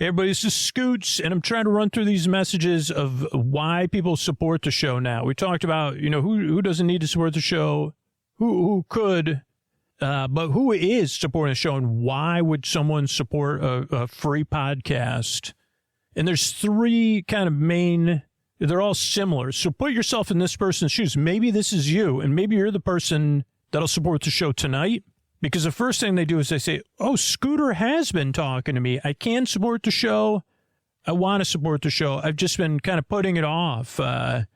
Hey everybody, this is Scoots, and I'm trying to run through these messages of why people support the show now. We talked about, who doesn't need to support the show, who could, but who is supporting the show, and why would someone support a free podcast? And there's three kind of main, they're all similar. So put yourself in this person's shoes. Maybe this is you, and maybe you're the person that'll support the show tonight. Because the first thing they do is they say, oh, Scooter has been talking to me. I can support the show. I want to support the show. I've just been kind of putting it off. And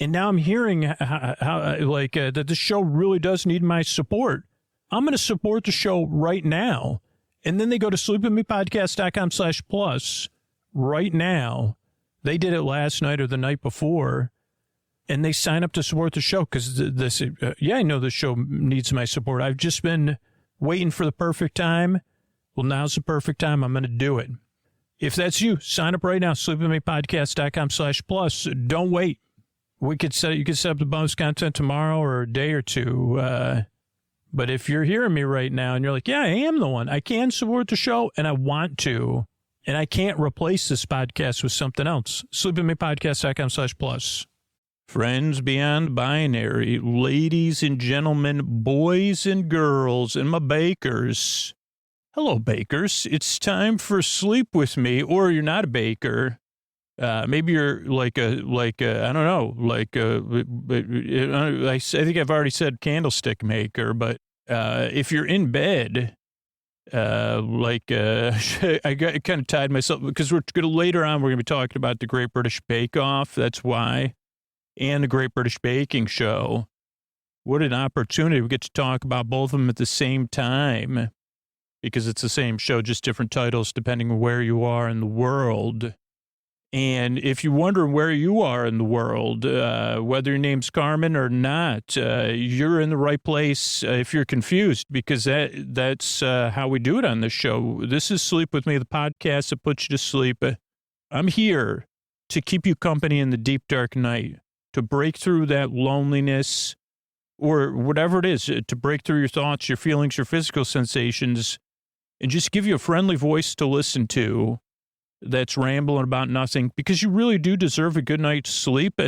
now I'm hearing that the show really does need my support. I'm going to support the show right now. And then they go to sleepwithmepodcast.com/plus right now. They did it last night or the night before. And they sign up to support the show because I know the show needs my support. I've just been waiting for the perfect time. Well, now's the perfect time. I'm going to do it. If that's you, sign up right now. sleepwithmepodcast.com/plus. Don't wait. You could set up the bonus content tomorrow or a day or two. But if you're hearing me right now and you're like, yeah, I am the one. I can support the show and I want to. And I can't replace this podcast with something else. sleepwithmepodcast.com/plus. Friends beyond binary, ladies and gentlemen, boys and girls, and my bakers. Hello, bakers. It's time for Sleep With Me, or you're not a baker. Maybe you're I think I've already said candlestick maker, but if you're in bed, I kind of tied myself, because later on, we're going to be talking about the Great British Bake Off. That's why. And the Great British Baking Show. What an opportunity. We get to talk about both of them at the same time, because it's the same show, just different titles depending on where you are in the world. And if you wonder where you are in the world, whether your name's Carmen or not, you're in the right place if you're confused, because that's how we do it on this show. This is Sleep With Me, the podcast that puts you to sleep. I'm here to keep you company in the deep, dark night, to break through that loneliness or whatever it is, to break through your thoughts, your feelings, your physical sensations, and just give you a friendly voice to listen to that's rambling about nothing, because you really do deserve a good night's sleep.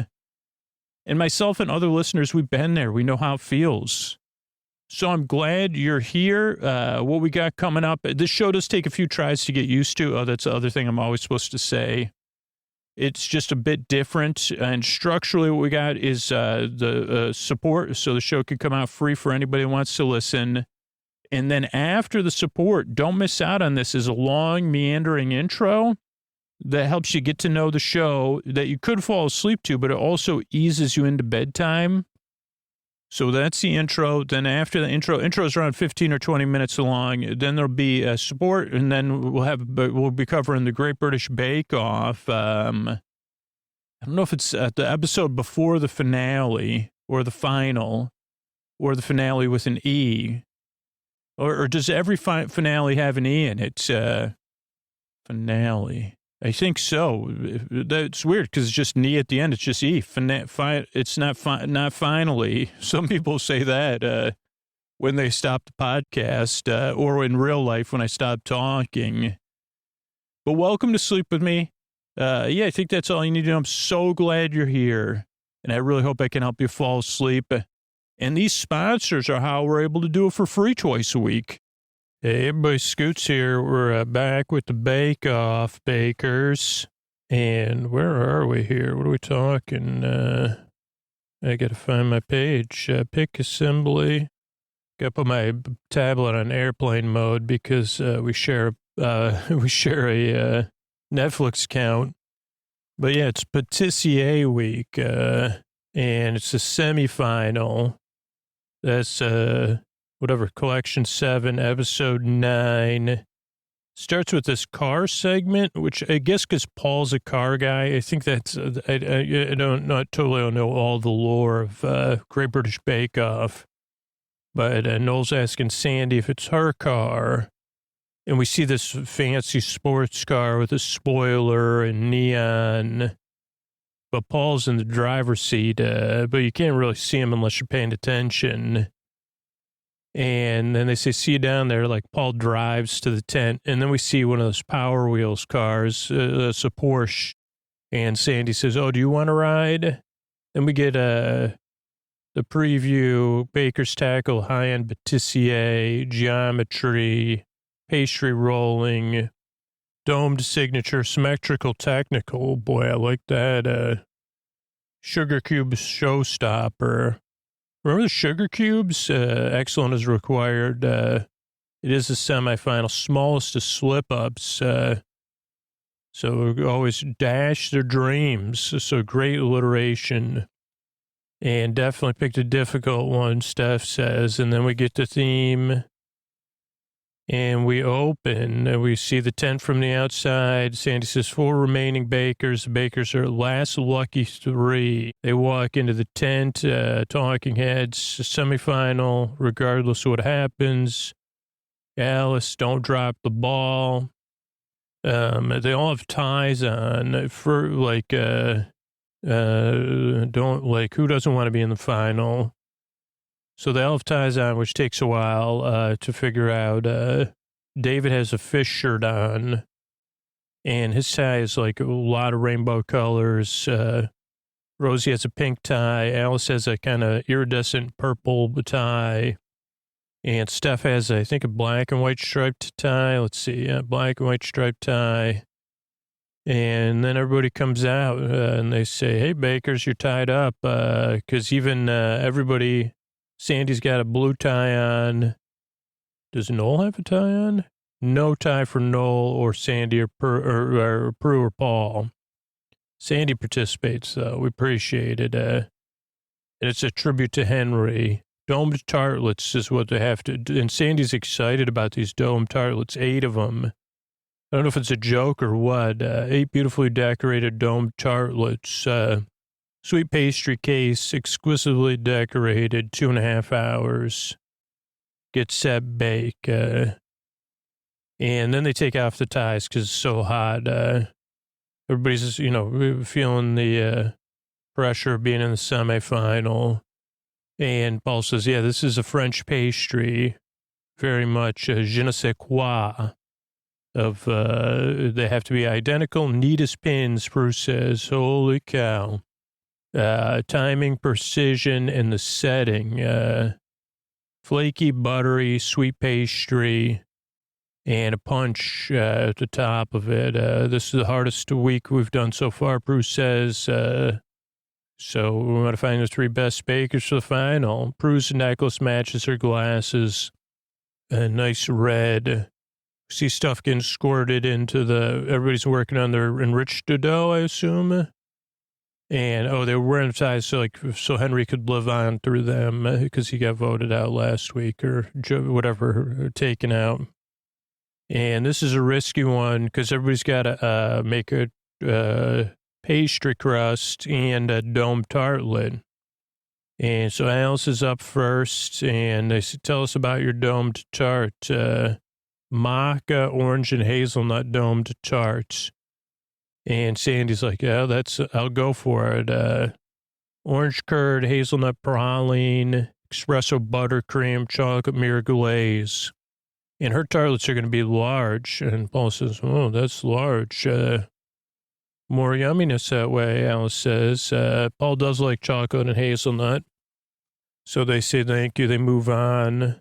And myself and other listeners, we've been there. We know how it feels. So I'm glad you're here. What we got coming up, this show does take a few tries to get used to. Oh, that's the other thing I'm always supposed to say. It's just a bit different, and structurally what we got is the support, so the show can come out free for anybody who wants to listen. And then after the support, don't miss out on this, is a long, meandering intro that helps you get to know the show that you could fall asleep to, but it also eases you into bedtime. So that's the intro. Then after the intro is around 15 or 20 minutes long. Then there'll be a support, and then we'll be covering the Great British Bake Off. I don't know if it's the episode before the finale or the final or the finale with an E, or does every finale have an E in it? Finale. I think so. That's weird because it's just E at the end. It's just E. It's not finally. Some people say that when they stop the podcast or in real life when I stop talking. But welcome to Sleep With Me. I think that's all you need to know. I'm so glad you're here, and I really hope I can help you fall asleep. And these sponsors are how we're able to do it for free twice a week. Hey, everybody, Scoots here. We're back with the Bake Off bakers. And where are we here? What are we talking? I got to find my page. Pick assembly. Got to put my tablet on airplane mode because we share a Netflix account. But yeah, it's Patisserie week, and it's a semifinal. That's Collection 7, Episode 9. Starts with this car segment, which I guess because Paul's a car guy. I think that's, I don't know all the lore of Great British Bake Off. But Noel's asking Sandy if it's her car. And we see this fancy sports car with a spoiler and neon. But Paul's in the driver's seat, but you can't really see him unless you're paying attention. And then they say, see you down there. Like Paul drives to the tent. And then we see one of those Power Wheels cars. It's a Porsche. And Sandy says, oh, do you want to ride? Then we get the preview, Baker's Tackle, high-end patisserie, geometry, pastry rolling, domed signature, symmetrical technical. Boy, I like that. Sugar Cubes showstopper. Remember the Sugar Cubes? Excellent is required. It is the semifinal, smallest of slip-ups. So always dash their dreams. So great alliteration. And definitely picked a difficult one, Steph says. And then we get the theme. And we open. And we see the tent from the outside. Sandy says 4 remaining bakers. The bakers are last lucky 3. They walk into the tent, talking heads, semifinal, regardless of what happens. Alice, don't drop the ball. They all have ties on for don't like, who doesn't want to be in the final? So they all have ties on, which takes a while, to figure out. David has a fish shirt on and his tie is like a lot of rainbow colors. Rosie has a pink tie. Alice has a kind of iridescent purple tie. And Steph has, I think, a black and white striped tie. Let's see. Black and white striped tie. And then everybody comes out and they say, hey, bakers, you're tied up. Because even everybody, Sandy's got a blue tie on. Does Noel have a tie on? No tie for Noel or Sandy or Prue or Paul. Sandy participates, though. We appreciate it. And it's a tribute to Henry. Domed tartlets is what they have to do. And Sandy's excited about these domed tartlets, 8 of them. I don't know if it's a joke or what. 8 beautifully decorated domed tartlets. Sweet pastry case, exquisitely decorated, 2.5 hours. Get set, bake. And then they take off the ties because it's so hot. Everybody's, feeling the pressure of being in the semifinal. And Paul says, yeah, this is a French pastry, very much je ne sais quoi. They have to be identical, neat as pins, Bruce says. Holy cow. Timing, precision, and the setting. Flaky, buttery, sweet pastry, and a punch at the top of it. This is the hardest week we've done so far, Bruce says. So we want to find the 3 best bakers for the final. Prue's necklace matches her glasses. A nice red. See stuff getting squirted into everybody's working on their enriched dough, I assume. And, they were wearing ties so Henry could live on through them because he got voted out last week or whatever, taken out. And this is a risky one because everybody's got to make a pastry crust and a domed tartlet. And so Alice is up first, and they said, tell us about your domed tart. Maca, orange, and hazelnut domed tarts. And Sandy's like, yeah, I'll go for it. Orange curd, hazelnut praline, espresso buttercream, chocolate mirror glaze. And her tartlets are going to be large. And Paul says, oh, that's large. More yumminess that way, Alice says. Paul does like chocolate and hazelnut. So they say thank you. They move on.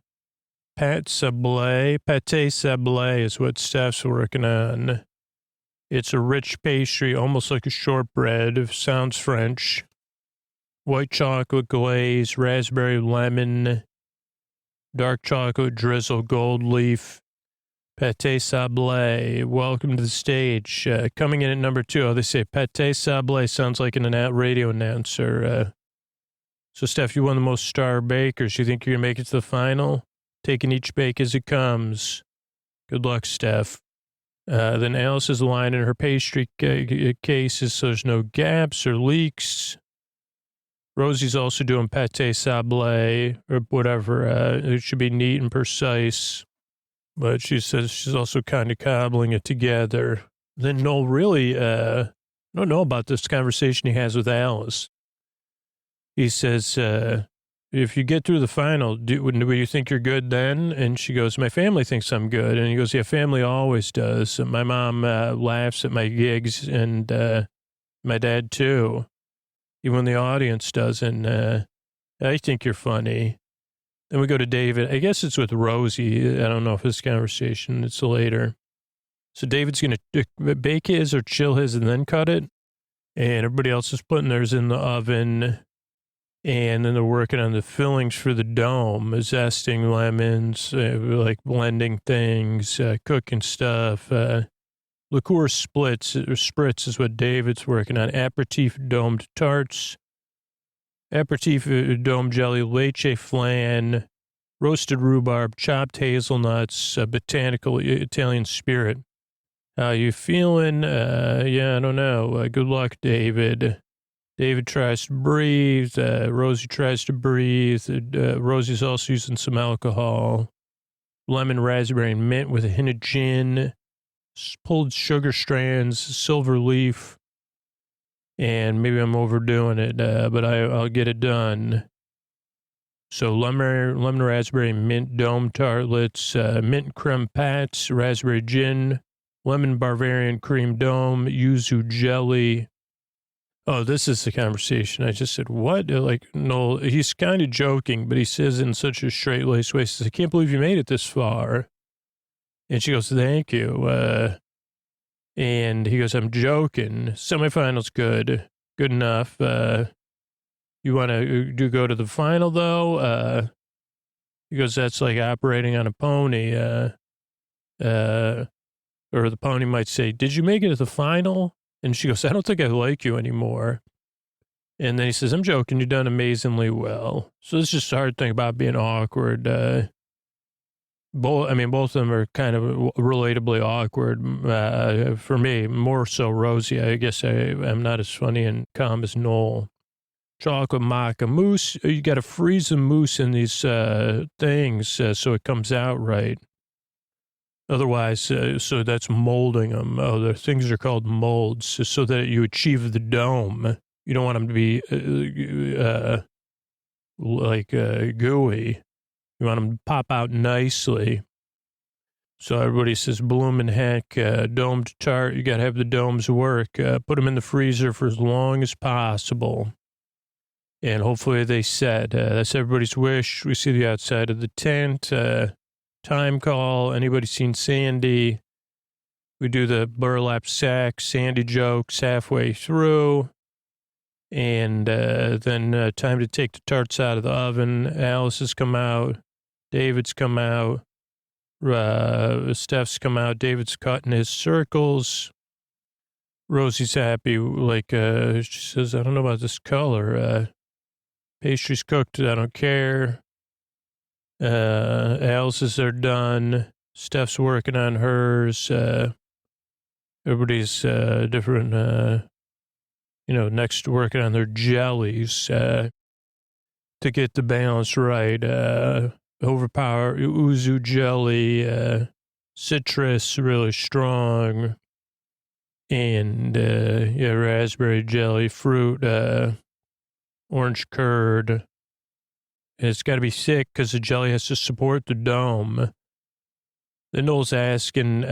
Pate sablé is what Steph's working on. It's a rich pastry, almost like a shortbread. Sounds French. White chocolate glaze, raspberry lemon, dark chocolate drizzle, gold leaf. Pate sablé, welcome to the stage. Coming in at number 2, they say pate sablé sounds like an radio announcer. So, Steph, you won the most star bakers. You think you're going to make it to the final? Taking each bake as it comes. Good luck, Steph. Then Alice is lining her pastry cases so there's no gaps or leaks. Rosie's also doing pate sablé or whatever. It should be neat and precise. But she says she's also kind of cobbling it together. Then Noel really don't know about this conversation he has with Alice. He says, if you get through the final, do you think you're good then? And she goes, my family thinks I'm good. And he goes, yeah, family always does. And my mom laughs at my gigs, and my dad too, even when the audience doesn't. I think you're funny. Then we go to David. I guess it's with Rosie. I don't know if it's conversation. It's later. So David's going to bake his or chill his and then cut it. And everybody else is putting theirs in the oven. And then they're working on the fillings for the dome, zesting lemons, like blending things, cooking stuff. Liqueur spritz is what David's working on. Aperitif domed tarts. Aperitif dome jelly, leche flan, roasted rhubarb, chopped hazelnuts, botanical Italian spirit. How you feeling? Yeah, I don't know. Good luck, David. David tries to breathe. Rosie tries to breathe. Rosie's also using some alcohol. Lemon, raspberry, and mint with a hint of gin. Pulled sugar strands, silver leaf. And maybe I'm overdoing it, but I'll get it done. So lemon raspberry, mint dome tartlets, mint creme pats, raspberry gin, lemon Bavarian cream dome, yuzu jelly. Oh, this is the conversation. I just said, what? Like, no, he's kind of joking, but he says in such a straight-laced way, he says, I can't believe you made it this far. And she goes, thank you. And he goes, I'm joking. Semifinal's good. Good enough. You want to go to the final, though? He goes, that's like operating on a pony. Or the pony might say, did you make it to the final? And she goes, I don't think I like you anymore. And then he says, I'm joking. You've done amazingly well. So this is just the hard thing about being awkward. Both of them are kind of relatably awkward for me, more so Rosie. I guess I'm not as funny and calm as Noel. Chocolate maca mousse. You got to freeze the mousse in these things so it comes out right. Otherwise, so that's molding them. Oh, the things are called molds so that you achieve the dome. You don't want them to be gooey. You want them to pop out nicely. So everybody says, bloomin' heck, domed tart, you got to have the domes work. Put them in the freezer for as long as possible. And hopefully they set. That's everybody's wish. We see the outside of the tent. Time call. Anybody seen Sandy? We do the burlap sack, Sandy jokes halfway through. And then time to take the tarts out of the oven. Alice has come out. David's come out. Steph's come out. David's cutting his circles. Rosie's happy. She says, I don't know about this color. Pastry's cooked. I don't care. Alice's are done. Steph's working on hers. Everybody's different, next working on their jellies to get the balance right. Overpower, yuzu jelly, citrus, really strong, and, raspberry jelly, fruit, orange curd. And it's got to be thick because the jelly has to support the dome. Then Noel's asking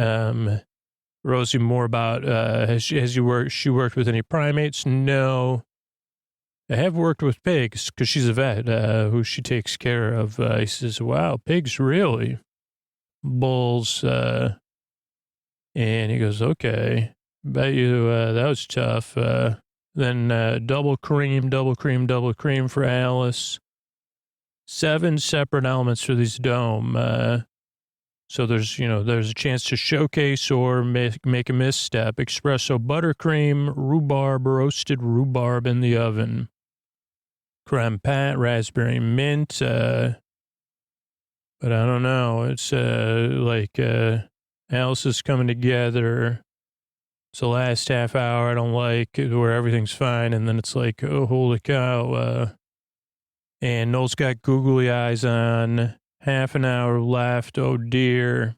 Rosie more about, has she worked with any primates? No. I have worked with pigs because she's a vet who she takes care of. He says, wow, pigs, really? Bulls. And he goes, okay. Bet you that was tough. Then double cream for Alice. 7 separate elements for these dome. So there's a chance to showcase or make a misstep. Espresso buttercream, rhubarb, roasted rhubarb in the oven. Creme pat, raspberry mint. But I don't know. It's Alice is coming together. It's the last half hour I don't like where everything's fine. And then it's like, oh, holy cow. And Noel's got googly eyes on. Half an hour left. Oh, dear.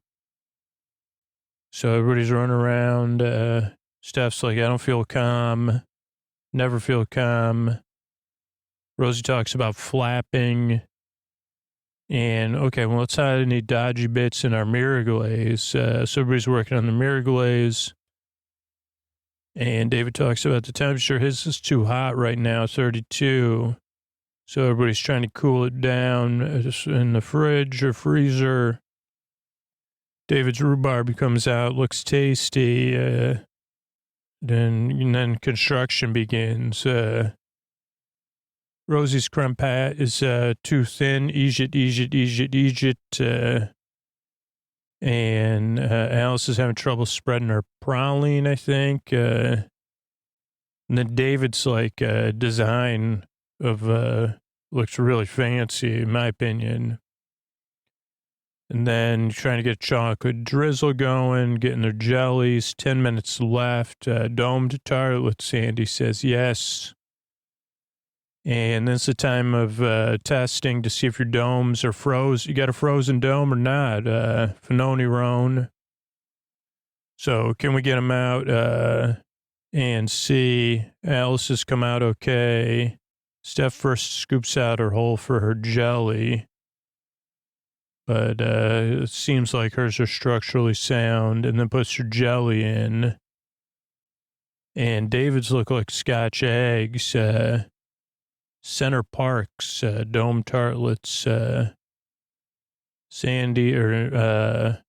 So everybody's running around. Steph's like, I don't feel calm. Never feel calm. Rosie talks about flapping. And, okay, well, let's hide any dodgy bits in our mirror glaze. So everybody's working on the mirror glaze. And David talks about the temperature. His is too hot right now, 32. So everybody's trying to cool it down in the fridge or freezer. David's rhubarb comes out, looks tasty. Then construction begins. Rosie's creme pat is too thin. Eat it. And Alice is having trouble spreading her praline, I think. And then David's design of looks really fancy, in my opinion. And then trying to get chocolate drizzle going, getting their jellies. 10 minutes left. Domed tartlet, Sandy says yes. And then it's the time of testing to see if your domes are frozen. You got a frozen dome or not? Finoni Roan. So can we get them out and see? Alice has come out okay. Steph first scoops out her hole for her jelly. But it seems like hers are structurally sound, and then puts her jelly in. And David's look like Scotch eggs. Center Parks, dome tartlets, Sandy, was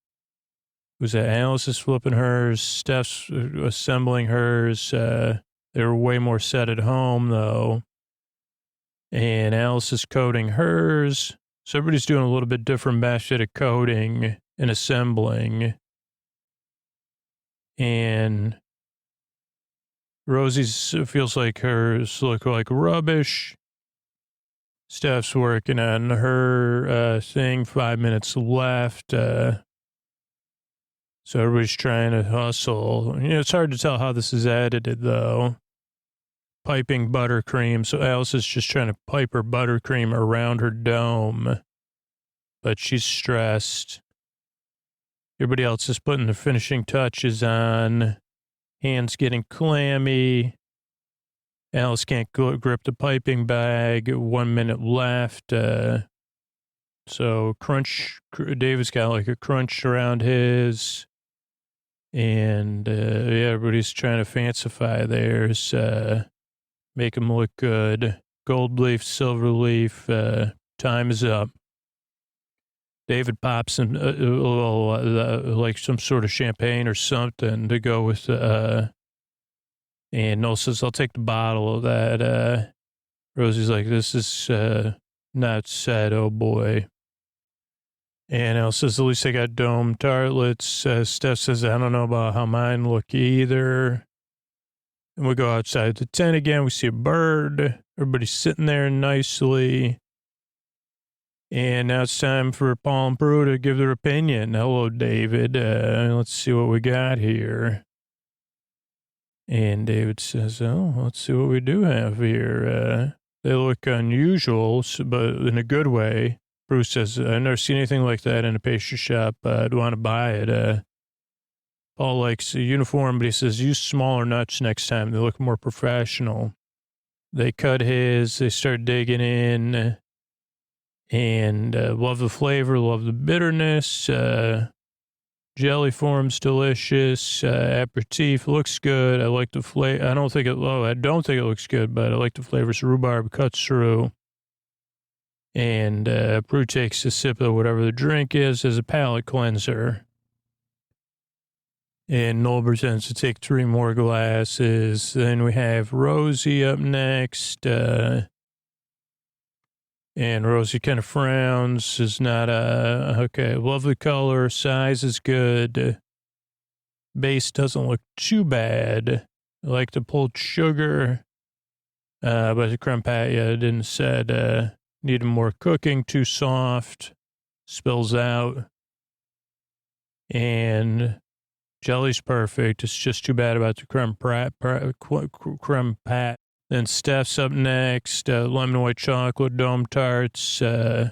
that Alice is flipping hers, Steph's assembling hers. They were way more set at home, though. And Alice is coding hers. So everybody's doing a little bit different method of coding and assembling. And Rosie's feels like hers look like rubbish. Steph's working on her thing, 5 minutes left. So everybody's trying to hustle. It's hard to tell how this is edited, though. Piping buttercream. So Alice is just trying to pipe her buttercream around her dome. But she's stressed. Everybody else is putting the finishing touches on. Hands getting clammy. Alice can't grip the piping bag. 1 minute left. So David's got like a crunch around his. And everybody's trying to fancify theirs. Make them look good. Gold leaf, silver leaf. Time is up. David pops in a little, like some sort of champagne or something to go with and Noel says, I'll take the bottle of that. Rosie's like, this is not sad, oh boy. And Elle says, at least I got dome tartlets. Steph says, I don't know about how mine look either. And we go outside the tent again. We see a bird. Everybody's sitting there nicely. And now it's time for Paul and Prue to give their opinion. Hello, David. Let's see what we got here. And David says, oh, let's see what we do have here. They look unusual, but in a good way. Bruce says, I've never seen anything like that in a pastry shop. I'd want to buy it. Paul likes the uniform, but he says, use smaller nuts next time. They look more professional. They cut his. They start digging in. And love the flavor, love the bitterness. Jelly form's delicious. Aperitif looks good. I like the flavor. I don't think it looks good, but I like the flavors. Rhubarb cuts through. And Prue takes a sip of whatever the drink is as a palate cleanser. And Noel pretends to take 3 more glasses. Then we have Rosie up next. And Rosie kind of frowns, is not okay, lovely color, size is good. Base doesn't look too bad. I like the pulled sugar, but the creme pat, didn't said, needed more cooking, too soft, spills out. And jelly's perfect. It's just too bad about the creme pat. Then Steph's up next, lemon white chocolate, dome tarts, very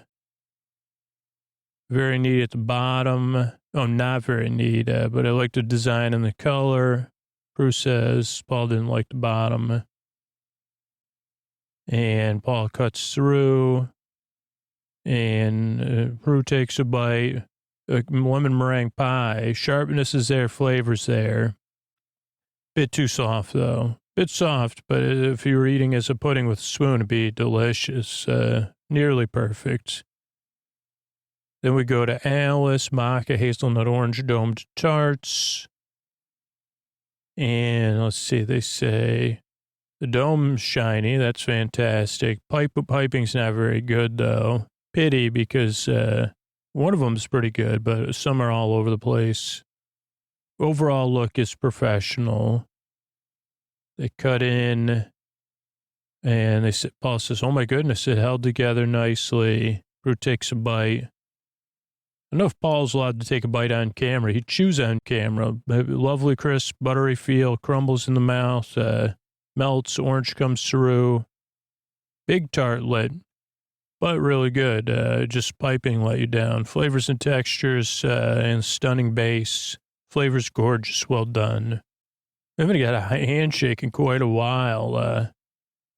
neat at the bottom. Oh, not very neat, but I like the design and the color. Bruce says Paul didn't like the bottom. And Paul cuts through, and Prue takes a bite. Lemon meringue pie. Sharpness is there, flavor's there. Bit too soft, though. Bit soft, but if you were eating as a pudding with a spoon, it'd be delicious. Nearly perfect. Then we go to Alice, maca, hazelnut, orange domed tarts. And let's see, they say the dome's shiny. That's fantastic. Piping's not very good, though. Pity, because one of them's pretty good, but some are all over the place. Overall look is professional. They cut in, and Paul says, oh my goodness, it held together nicely. Prue takes a bite. I don't know if Paul's allowed to take a bite on camera. He chews on camera. Lovely, crisp, buttery feel, crumbles in the mouth, melts, orange comes through. Big tartlet, but really good. Just piping let you down. Flavors and textures and stunning base. Flavors gorgeous, well done. We haven't got a handshake in quite a while.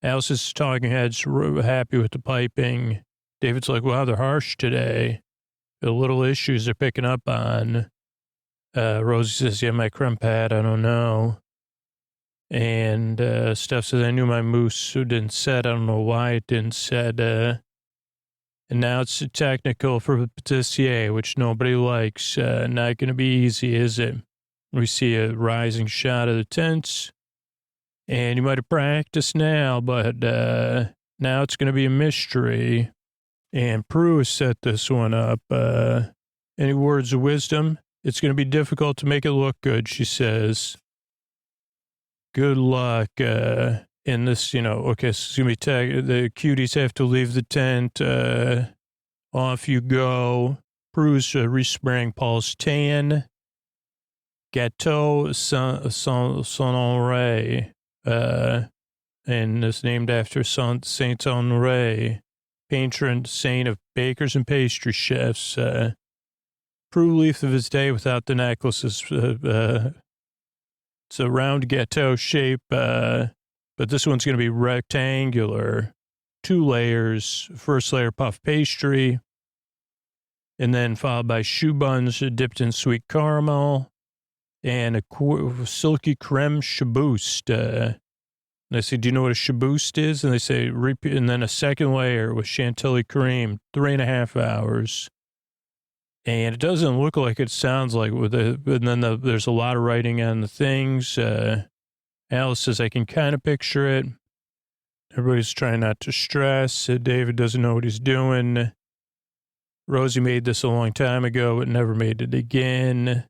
Alice's talking heads happy with the piping. David's like, wow, they're harsh today. The little issues they're picking up on. Rosie says, yeah, my creme pad, I don't know. And Steph says, I knew my mousse didn't set. I don't know why it didn't set. And now it's technical for Patisserie, which nobody likes. Not going to be easy, is it? We see a rising shot of the tents. And you might have practiced now, but now it's going to be a mystery. And Prue has set this one up. Any words of wisdom? It's going to be difficult to make it look good, she says. Good luck in this, okay, so it's going to be the cuties have to leave the tent. Off you go. Prue's respraying Paul's tan. Gâteau Saint-Honoré, and it's named after Saint-Honoré, patron saint of bakers and pastry chefs. Prue leaf of his day without the necklaces. It's a round gâteau shape, but this one's going to be rectangular. 2 layers. First layer puff pastry, and then followed by choux buns dipped in sweet caramel, and a silky creme chabouste. And I say, do you know what a chabouste is? And they say, repeat, and then a second layer with chantilly cream, 3.5 hours. And it doesn't look like it sounds like with it, and then there's a lot of writing on the things. Alice says, I can kind of picture it. Everybody's trying not to stress. David doesn't know what he's doing. Rosie made this a long time ago, but never made it again.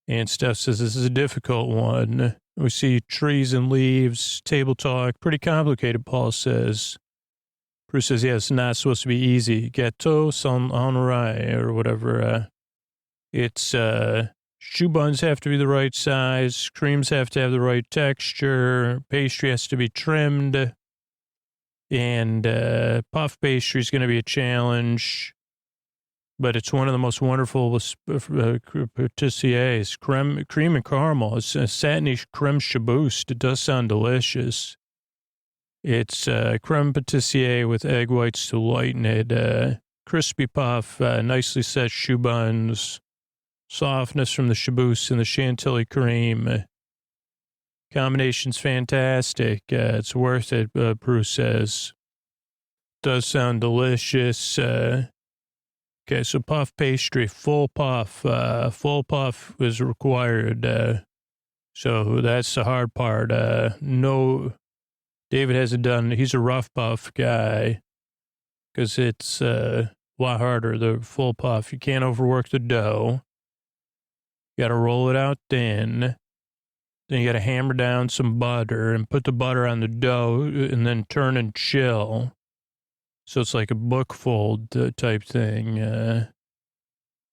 And Steph says, this is a difficult one. We see trees and leaves, table talk, pretty complicated, Paul says. Bruce says, yeah, it's not supposed to be easy. Gâteau Saint-Honoré or whatever. It's choux buns have to be the right size. Creams have to have the right texture. Pastry has to be trimmed. And puff pastry is going to be a challenge. But it's one of the most wonderful patisseries. Cream and caramel. It's a satiny creme chabouste. It does sound delicious. It's creme patisserie with egg whites to lighten it. Crispy puff, nicely set choux buns. Softness from the chabouste and the chantilly cream. Combination's fantastic. It's worth it, Bruce says. Does sound delicious. Okay, so puff pastry, full puff is required. So that's the hard part. No, David hasn't done, he's a rough puff guy because it's a lot harder, the full puff. You can't overwork the dough. You got to roll it out thin. Then you got to hammer down some butter and put the butter on the dough and then turn and chill. So it's like a book fold type thing.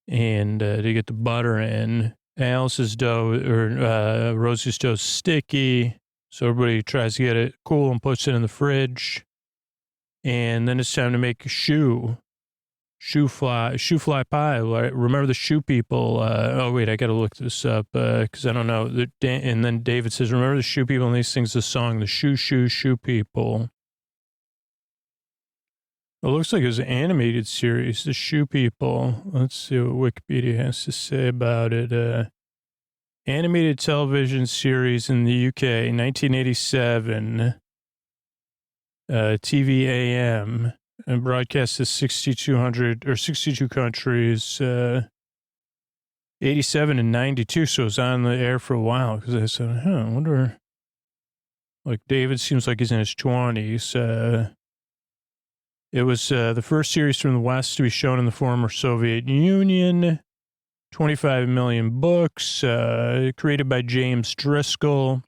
And to get the butter in, Alice's dough or Rosie's dough is sticky. So everybody tries to get it cool and puts it in the fridge. And then it's time to make a shoe fly pie. Right? Remember the shoe people? Oh wait, I got to look this up because I don't know. And then David says, remember the shoe people? And these things, the song, the shoe people. It looks like it was an animated series, The Shoe People. Let's see what Wikipedia has to say about it. Animated television series in the UK, 1987. TV AM, and broadcast to 6,200 or 62 countries, 87 and 92. So it was on the air for a while because I said, I wonder, like David seems like he's in his 20s. It was the first series from the West to be shown in the former Soviet Union. 25 million books, created by James Driscoll,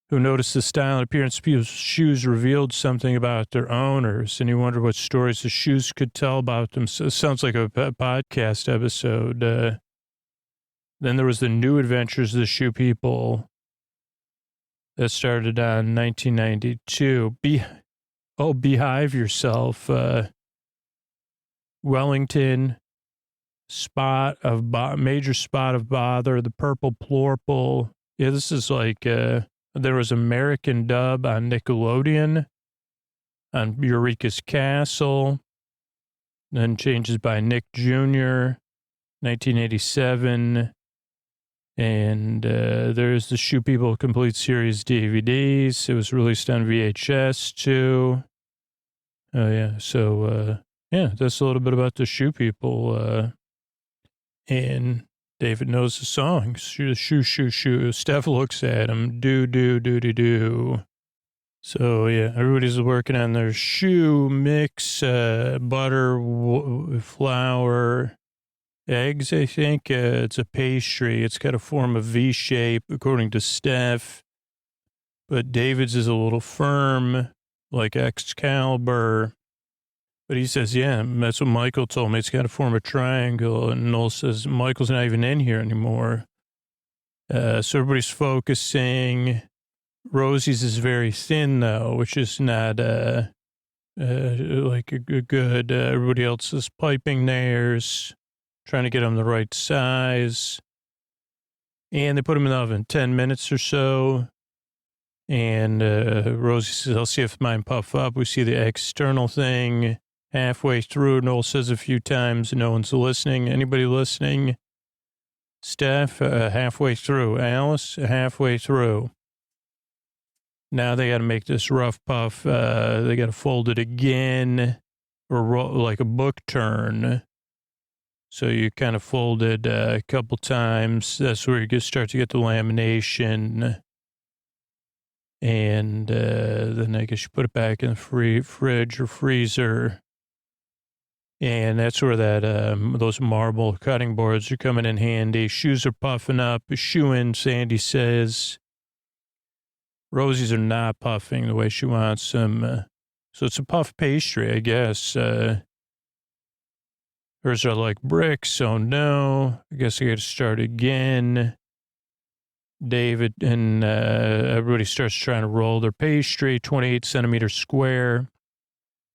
who noticed the style and appearance of people's shoes revealed something about their owners, and he wondered what stories the shoes could tell about them. So it sounds like a podcast episode. Then there was the New Adventures of the Shoe People that started on 1992. Behive Yourself, Wellington, Major Spot of Bother, The Purple Plorple. Yeah, this is like, there was American dub on Nickelodeon, on Eureka's Castle, then changes by Nick Jr., 1987. And there's the Shoe People Complete Series DVDs. It was released on VHS too. Oh, yeah. So, yeah, that's a little bit about the Shoe People. And David knows the songs. Shoo, shoo, shoo, shoo. Steph looks at him. Do, do, do, do, do. So, yeah, everybody's working on their shoe mix, butter, flour, eggs, I think. It's a pastry. It's got a form of V shape, according to Steph. But David's is a little firm, like Excalibur. But he says, yeah, that's what Michael told me. It's got to form a triangle. And Noel says, Michael's not even in here anymore. So everybody's focusing. Rosie's is very thin, though, which is not like a good. Everybody else is piping theirs, trying to get them the right size. And they put them in the oven 10 minutes or so. And Rosie says, I'll see if mine puff up. We see the external thing. Halfway through, Noel says a few times, no one's listening. Anybody listening? Steph, halfway through. Alice, halfway through. Now they got to make this rough puff. They got to fold it again, or like a book turn. So you kind of fold it a couple times. That's where you start to get the lamination. And then I guess you put it back in the fridge or freezer. And that's where that those marble cutting boards are coming in handy. Shoes are puffing up. Shoeing, Sandy says. Rosie's are not puffing the way she wants them. So it's a puff pastry, I guess. Hers are like bricks, so no. I guess I got to start again. David and everybody starts trying to roll their pastry, 28 centimeter square.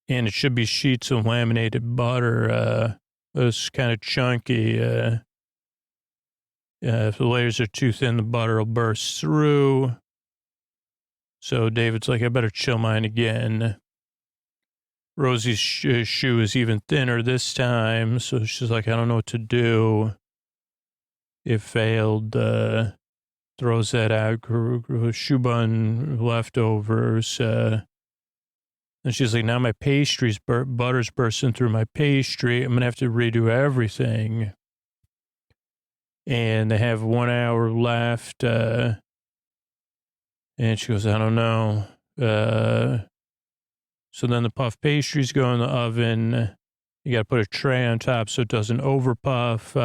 And it should be sheets of laminated butter. It's kind of chunky. If the layers are too thin, the butter will burst through. So David's like, I better chill mine again. Rosie's shoe is even thinner this time. So she's like, I don't know what to do. It failed. Throws that out. Shoe bun leftovers. And she's like, now my pastry's butter's bursting through my pastry. I'm going to have to redo everything. And they have 1 hour left. And she goes, I don't know. So then the puff pastries go in the oven. You got to put a tray on top so it doesn't over puff.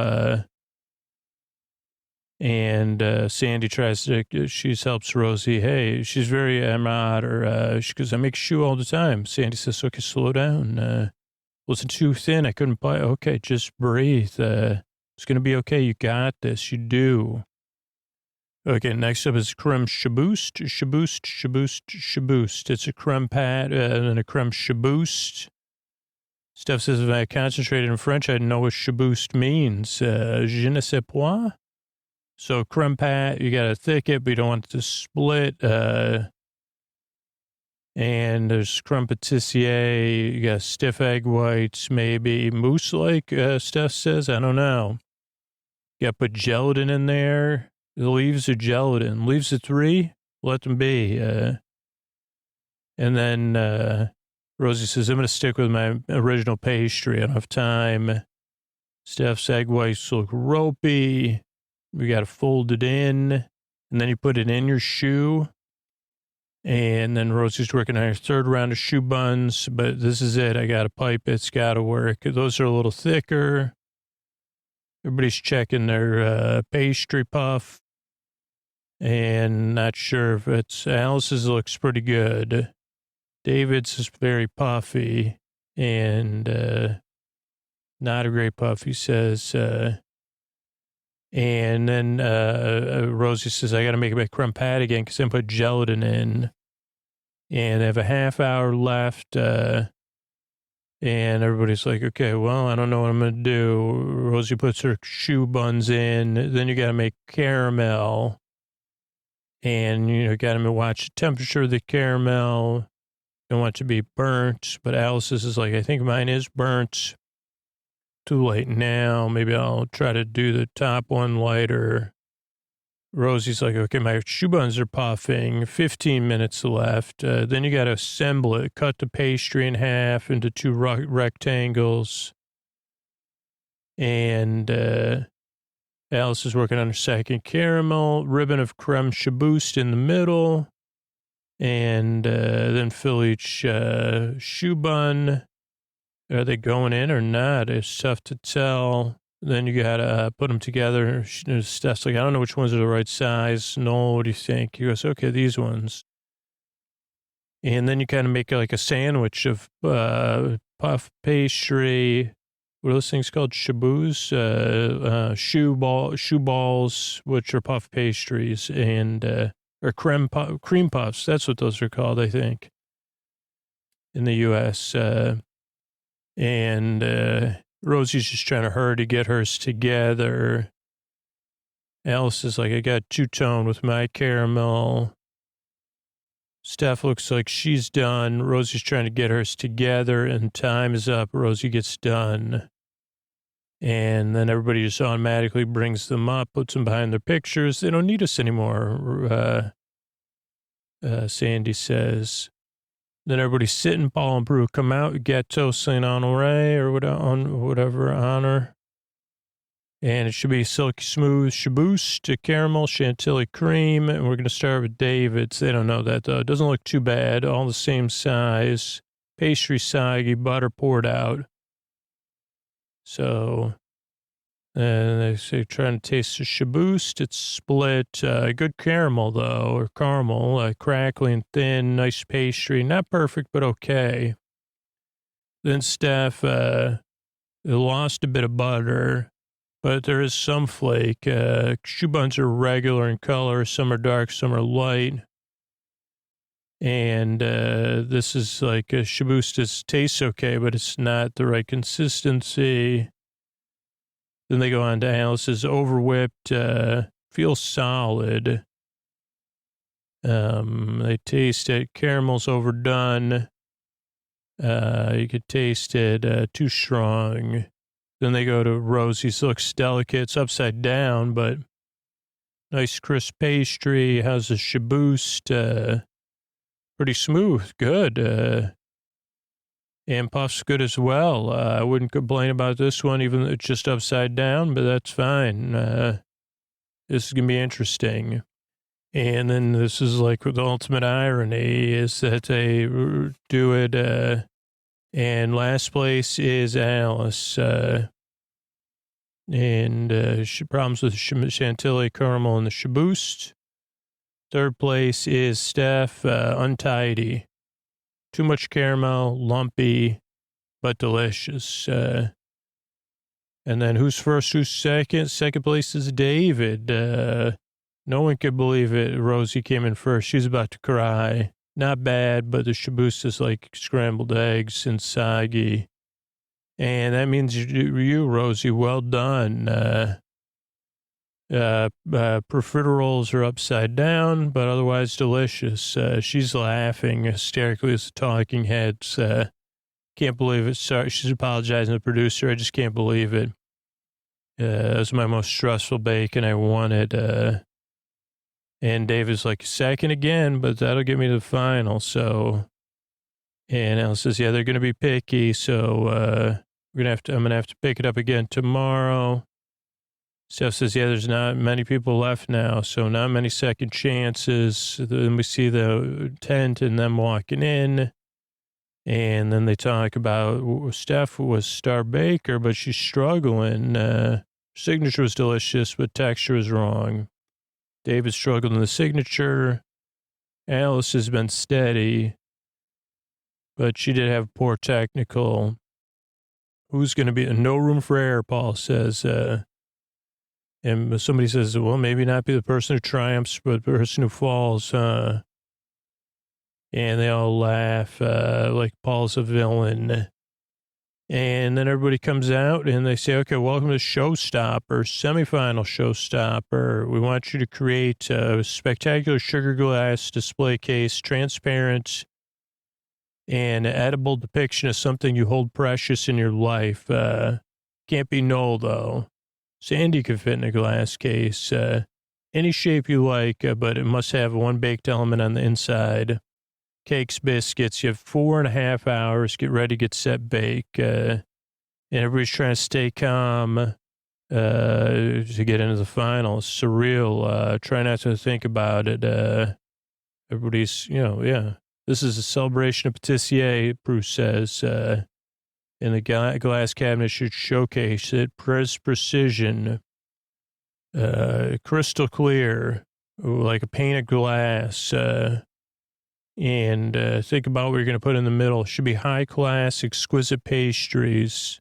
And Sandy she helps Rosie. Hey, she's very amateur. She goes, I make shoe all the time. Sandy says, okay, slow down. Was it too thin? I couldn't buy. Okay, just breathe. It's going to be okay. You got this. You do. Okay, next up is creme chaboost. It's a creme pat and a creme chaboost. Steph says, if I concentrated in French, I'd know what chaboost means. Je ne sais point. So creme pat, you got to thick it, but you don't want it to split. And there's creme patisserie. You got stiff egg whites, maybe mousse-like, Steph says. I don't know. You got to put gelatin in there. The leaves are gelatin. Leaves are 3. Let them be. And then Rosie says, I'm going to stick with my original pastry. I don't have time. Steph's egg whites look ropey. We got to fold it in. And then you put it in your shoe. And then Rosie's working on her 3rd round of shoe buns. But this is it. I got to pipe it. It's got to work. Those are a little thicker. Everybody's checking their pastry puff. And not sure if it's Alice's looks pretty good. David's is very puffy and not a great puff, he says. And then Rosie says, I got to make my creme pat again because I put gelatin in. And I have a half hour left. And everybody's like, okay, well, I don't know what I'm going to do. Rosie puts her shoe buns in. Then you got to make caramel. And, got to watch the temperature of the caramel. Don't want it to be burnt. But Alice's is like, I think mine is burnt. Too late now. Maybe I'll try to do the top one lighter. Rosie's like, okay, my shoe buns are puffing. 15 minutes left. Then you got to assemble it. Cut the pastry in half into 2 rectangles. And Alice is working on her 2nd caramel. Ribbon of creme chabouste in the middle. And then fill each shoe bun. Are they going in or not? It's tough to tell. Then you got to put them together. Steph's like, I don't know which ones are the right size. Noel, what do you think? He goes, okay, these ones. And then you kind of make like a sandwich of puff pastry. What are those things called? Shaboos? Shoe balls, which are puff pastries, and or cream puffs. That's what those are called, I think, in the U.S. And Rosie's just trying to hurry to get hers together. Alice is like, I got 2-tone with my caramel. Steph looks like she's done. Rosie's trying to get hers together, and time is up. Rosie gets done. And then everybody just automatically brings them up, puts them behind their pictures. They don't need us anymore, Sandy says. Then everybody sit and Paul and Brew come out, Ghetto Saint Honore or whatever honor. And it should be silky smooth chabouste to caramel chantilly cream. And we're going to start with David's. They don't know that, though. It doesn't look too bad. All the same size. Pastry soggy, butter poured out. So, and they say trying to taste the chabouste. It's split. Good caramel, though, or caramel. Crackly and thin, nice pastry. Not perfect, but okay. Then Steph lost a bit of butter. But there is some flake. Shoe buns are regular in color. Some are dark, some are light. And this is like chabouste tastes okay, but it's not the right consistency. Then they go on to Alice's overwhipped, feels solid. They taste it. Caramel's overdone. You could taste it too strong. Then they go to Rosie's. Looks delicate. It's upside down, but nice crisp pastry. How's the chabouste? Pretty smooth. Good. And puff's good as well. I wouldn't complain about this one, even though it's just upside down, but that's fine. This is going to be interesting. And then this is like the ultimate irony is that they do it, and last place is Alice. And problems with chantilly caramel and the chabouste. Third place is Steph, untidy. Too much caramel, lumpy, but delicious. And then who's first, who's second? Second place is David. No one could believe it. Rosie came in first. She's about to cry. Not bad, but the chabouste is like scrambled eggs and soggy. And that means you, Rosie, well done. Profiteroles are upside down, but otherwise delicious. She's laughing hysterically as the talking heads. Can't believe it. Sorry, she's apologizing to the producer. I just can't believe it. It was my most stressful bake, and I won it. And David's like, second again, but that'll get me to the final. So, and Alice says, yeah, they're going to be picky. So, I'm going to have to pick it up again tomorrow. Steph says, yeah, there's not many people left now, so not many second chances. Then we see the tent and them walking in. And then they talk about Steph was star baker, but she's struggling. Signature was delicious, but texture was wrong. David struggled in the signature. Alice has been steady, but she did have poor technical. Who's going to be no room for error, Paul says. And somebody says, well, maybe not be the person who triumphs, but the person who falls. And they all laugh like Paul's a villain. And then everybody comes out and they say, okay, welcome to Showstopper, semifinal Showstopper. We want you to create a spectacular sugar glass display case, transparent and edible depiction of something you hold precious in your life. Can't be null, though. Sandy could fit in a glass case, any shape you like, but it must have one baked element on the inside. Cakes, biscuits, you have 4.5 hours, get ready, get set, bake. And everybody's trying to stay calm to get into the finals. Surreal. Try not to think about it. Everybody's, yeah. This is a celebration of Patisserie, Bruce says. And the glass cabinet should showcase it. Precision, crystal clear, like a painted glass. And think about what you're going to put in the middle. It should be high-class, exquisite pastries.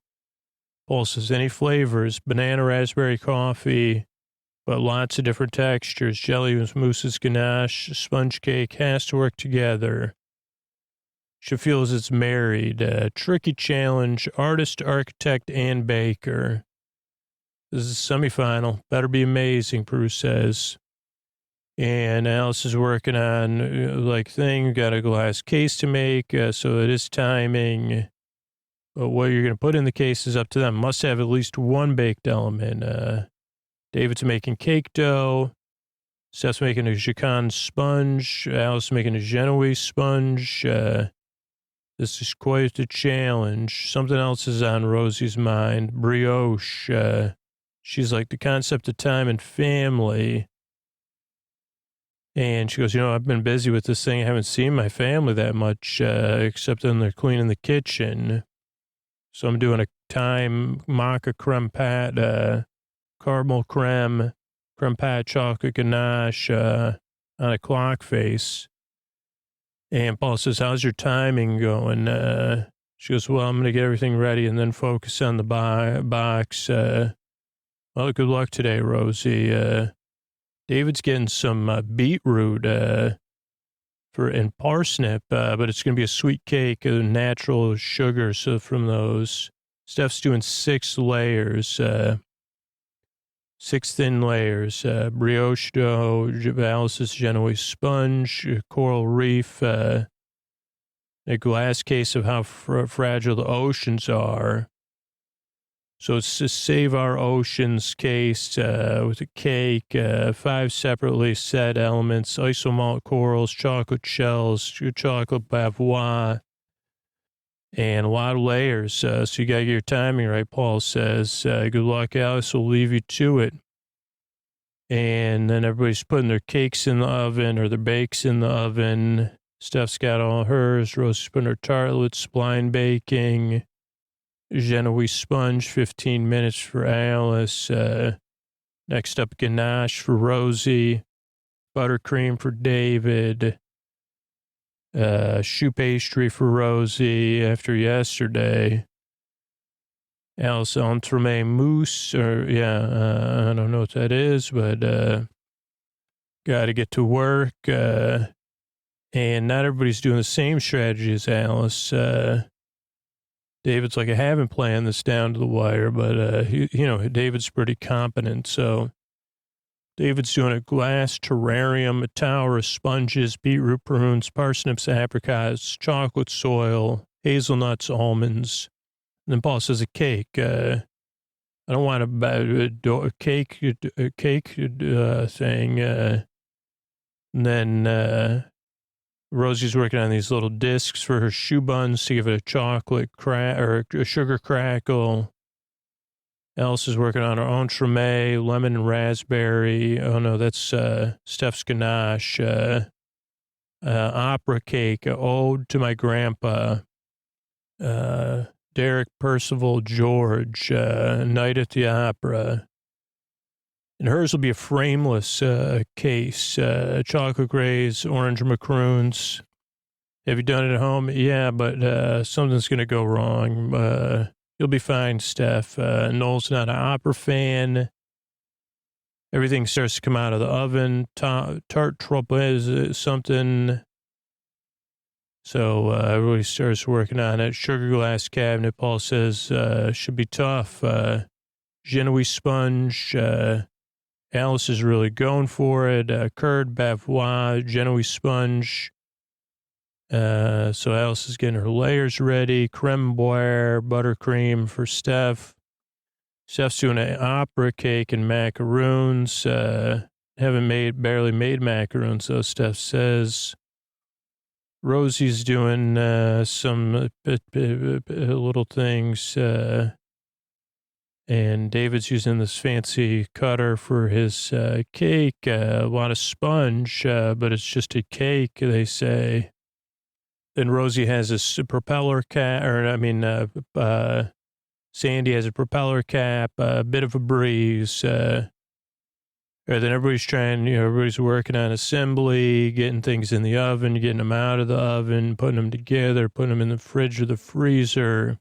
Paul says any flavors, banana, raspberry, coffee, but lots of different textures. Jelly, mousses, ganache, sponge cake has to work together. Should feel as it's married. Tricky challenge, artist, architect, and baker. This is a semifinal. Better be amazing, Bruce says. And Alice is working on got a glass case to make, so it is timing. But what you're going to put in the case is up to them. Must have at least one baked element. David's making cake dough. Steph's making a chican sponge. Alice is making a Genoese sponge. This is quite a challenge. Something else is on Rosie's mind. Brioche. She's like the concept of time and family. And she goes, I've been busy with this thing. I haven't seen my family that much, except when they're cleaning the kitchen. So I'm doing a thyme maca creme pat, caramel creme pat chocolate ganache on a clock face. And Paul says, how's your timing going? She goes, well, I'm going to get everything ready and then focus on the box. Well, good luck today, Rosie. David's getting some beetroot and parsnip, but it's going to be a sweet cake, natural sugar. So from those, Steph's doing 6 layers, 6 thin layers, brioche dough, Alice's Genoese sponge, coral reef, a glass case of how fragile the oceans are. So it's to Save Our Oceans case with a cake, 5 separately set elements, isomalt corals, chocolate shells, chocolate bavois, and a lot of layers. So you got to get your timing right, Paul says. Good luck, Alice. We'll leave you to it. And then everybody's putting their cakes in the oven or their bakes in the oven. Steph's got all hers. Rose's putting her tartlets, blind baking. Genoese sponge, 15 minutes for Alice. Next up, ganache for Rosie. Buttercream for David. Choux pastry for Rosie after yesterday. Alice entremet mousse, I don't know what that is, but got to get to work. And not everybody's doing the same strategy as Alice. David's like, I haven't planned this down to the wire, but, David's pretty competent. So David's doing a glass terrarium, a tower of sponges, beetroot, prunes, parsnips, apricots, chocolate soil, hazelnuts, almonds. And then Paul says a cake. I don't want a cake thing. And then Rosie's working on these little discs for her shoe buns to give it a chocolate or a sugar crackle. Alice is working on her entremet, lemon and raspberry. Oh, no, that's Steph's ganache. Opera cake, ode to my grandpa. Derek Percival George, Night at the Opera. And hers will be a frameless case. Chocolate glaze, orange macaroons. Have you done it at home? Yeah, but something's going to go wrong. You'll be fine, Steph. Noel's not an opera fan. Everything starts to come out of the oven. Tart trouble is something. So everybody starts working on it. Sugar glass cabinet, Paul says, should be tough. Genoese sponge. Alice is really going for it. Curd, bavois, Genoese sponge. So Alice is getting her layers ready. Creme brulee, buttercream for Steph. Steph's doing an opera cake and macaroons. Barely made macaroons, though, Steph says. Rosie's doing some little things. And David's using this fancy cutter for his cake. A lot of sponge, but it's just a cake, they say. And Rosie has a propeller cap, Sandy has a propeller cap, a bit of a breeze. Then everybody's working on assembly, getting things in the oven, getting them out of the oven, putting them together, putting them in the fridge or the freezer.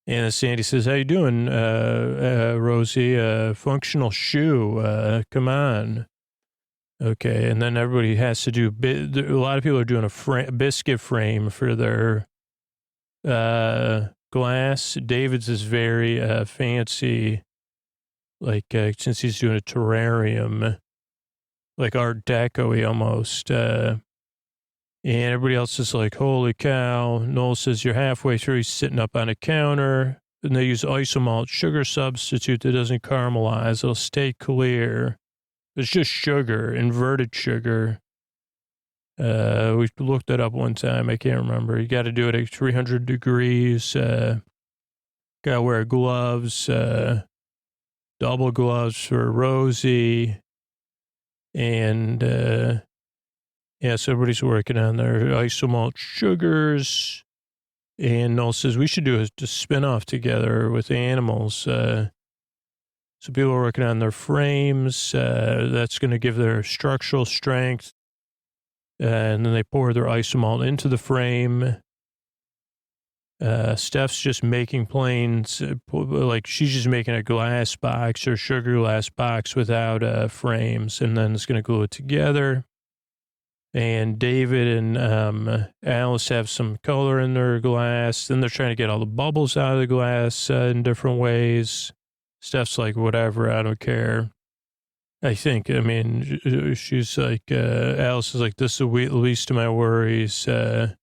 And Sandy says, how you doing, Rosie? Functional shoe. Come on. Okay, and then everybody has to do, a lot of people are doing a biscuit frame for their glass. David's is very fancy, like since he's doing a terrarium, like Art Deco-y almost. And everybody else is like, holy cow. Noel says, you're halfway through. He's sitting up on a counter, and they use isomalt sugar substitute that doesn't caramelize. It'll stay clear. It's just sugar, inverted sugar. We looked it up one time. I can't remember. You got to do it at 300 degrees. Got to wear gloves, double gloves for Rosie. And, so everybody's working on their isomalt sugars. And Noel says, we should do a spin-off together with animals. So people are working on their frames. That's going to give their structural strength. And then they pour their isomalt into the frame. Steph's just making planes, like she's just making a glass box or sugar glass box without frames. And then it's going to glue it together. And David and Alice have some color in their glass. Then they're trying to get all the bubbles out of the glass in different ways. Steph's like, whatever, I don't care. She's like, Alice is like, this is the least of my worries. And